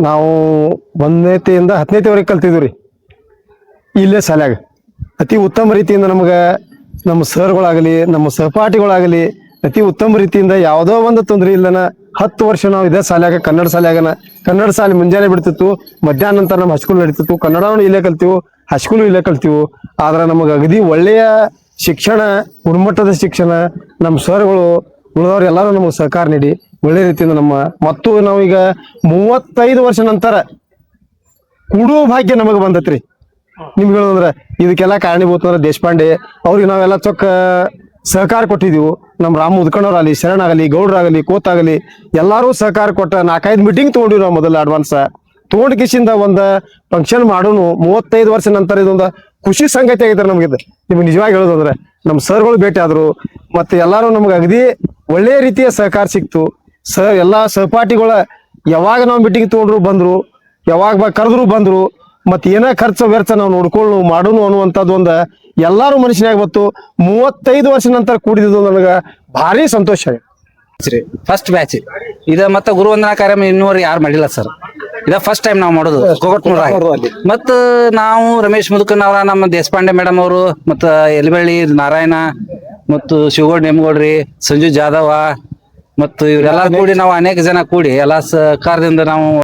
ನಾವು 1ನೇತೆಯಿಂದ 10ನೇತೆವರೆಗೆ ಕಲ್ತಿದ್ವಿ ರೀ ಇಲ್ಲೇ ಶಾಲ್ಯಾಗ. ಅತಿ ಉತ್ತಮ ರೀತಿಯಿಂದ ನಮ್ಗೆ ನಮ್ಮ ಸರ್ಗಳಾಗಲಿ ನಮ್ಮ ಸಹಪಾಠಿಗಳಾಗಲಿ ಅತಿ ಉತ್ತಮ ರೀತಿಯಿಂದ ಯಾವುದೋ ಒಂದು ತೊಂದರೆ ಇಲ್ಲನ 10 ವರ್ಷ ನಾವು ಇದೇ ಶಾಲ್ಯಾಗ ಕನ್ನಡ ಶಾಲ್ಯಾಗನ. ಕನ್ನಡ ಶಾಲೆ ಮುಂಜಾನೆ ಬಿಡ್ತಿತ್ತು, ಮಧ್ಯಾಹ್ನ ನಂತರ ನಮ್ಮ ಹೈಸ್ಕೂಲ್ ನಡೀತಿತ್ತು. ಕನ್ನಡವನ್ನು ಇಲ್ಲೇ ಕಲ್ತೀವಿ, ಹೈಸ್ಕೂಲ್ ಇಲ್ಲೇ ಕಲ್ತೀವಿ. ಆದ್ರೆ ನಮಗೆ ಅಗದಿ ಒಳ್ಳೆಯ ಶಿಕ್ಷಣ, ಗುಣಮಟ್ಟದ ಶಿಕ್ಷಣ, ನಮ್ಮ ಸರ್ಗಳು ಉಳಿದವ್ರು ಎಲ್ಲರೂ ನಮಗೆ ಸಹಕಾರ ನೀಡಿ ಒಳ್ಳೆ ರೀತಿಯಿಂದ ಮತ್ತು ನಾವೀಗ 35 ವರ್ಷ ನಂತರ ಕೂಡುವ ಭಾಗ್ಯ ನಮಗೆ ಬಂದತ್ರಿ. ನಿಮ್ಗೆ ಹೇಳೋದಂದ್ರೆ ಇದಕ್ಕೆಲ್ಲ ಕಾರಣೀಭೂತ ಅಂದ್ರೆ ದೇಶಪಾಂಡೆ ಅವ್ರಿಗೆ ನಾವೆಲ್ಲ ಚೊಕ್ಕ ಸಹಕಾರ ಕೊಟ್ಟಿದ್ದೀವಿ. ನಮ್ಮ ರಾಮ ಮುದ್ಕಣ್ಣವ್ರಾಗಲಿ, ಶರಣಾಗಲಿ, ಗೌಡ್ರಾಗಲಿ, ಕೋತಾಗಲಿ ಎಲ್ಲರೂ ಸಹಕಾರ ಕೊಟ್ಟ 4-5 ಮೀಟಿಂಗ್ ತೊಗೊಂಡಿವಿ ನಾವು. ಮೊದಲ ಅಡ್ವಾನ್ಸ್ ತೊಗೊಂಡ್ ಕಿಸಿಂದ ಒಂದು ಫಂಕ್ಷನ್ ಮಾಡೋನು 35 ವರ್ಷ ನಂತರ ಇದೊಂದು ಖುಷಿ ಸಂಗತಿ ಆಗಿದ್ದಾರೆ ನಮಗಿದ್ದು. ನಿಮ್ಗೆ ನಿಜವಾಗಿ ಹೇಳೋದಂದ್ರೆ ನಮ್ಮ ಸರ್ಗಳು ಭೇಟಿ ಆದ್ರು, ಮತ್ತೆ ಎಲ್ಲರೂ ನಮ್ಗೆ ಅಗದಿ ಒಳ್ಳೆಯ ರೀತಿಯ ಸಹಕಾರ ಸಿಕ್ತು. ಎಲ್ಲ ಸಹಪಾಠಿಗಳ ಯಾವಾಗ ನಾವು ಮೀಟಿಂಗ್ ತೊಗೊಂಡ್ರು ಬಂದ್ರು, ಯಾವಾಗ ಕರೆದ್ರು ಬಂದ್ರು. ಮತ್ತೆ ಏನೇ ಖರ್ಚು ವೆಚ್ಚ ನಾವು ನೋಡ್ಕೊಳ್ಳು ಮಾಡೋನು ಅನ್ನುವಂಥದ್ದು ಒಂದು ಎಲ್ಲಾರು ಮನುಷ್ಯನಾಗ ಬತ್ತು. 35 ವರ್ಷ ನಂತರ ಕೂಡಿದ್ದು ನನಗೆ ಭಾರಿ ಸಂತೋಷ ಆಗಿದೆ. ಫಸ್ಟ್ ಬ್ಯಾಚ್ ಇದ ಮತ್ತೆ ಗುರುವಂದನಾ ಕಾರ್ಯಕ್ರಮ ಇನ್ನೂವರೆಗೆ ಯಾರು ಮಾಡಿಲ್ಲ ಸರ್. ಇದ ಫಸ್ಟ್ ಟೈಮ್ ನಾವು ಮಾಡೋದು ಮತ್ತ ನಾವು ರಮೇಶ್ ಮುದುಕನ್ ಅವರ, ನಮ್ಮ ದೇಶಪಾಂಡೆ ಮೇಡಮ್ ಅವರು, ಮತ್ತ ಎಲಿಬಳ್ಳಿ ನಾರಾಯಣ ಮತ್ತು ಶಿವಗೌಡ ನೇಮಗೌಡ್ರಿ, ಸಂಜು ಜಾಧವ ಮತ್ತು ಇವರೆಲ್ಲ ಕೂಡಿ ನಾವು ಅನೇಕ ಜನ ಕೂಡಿ ಎಲ್ಲ ಸಹಕಾರದಿಂದ ನಾವು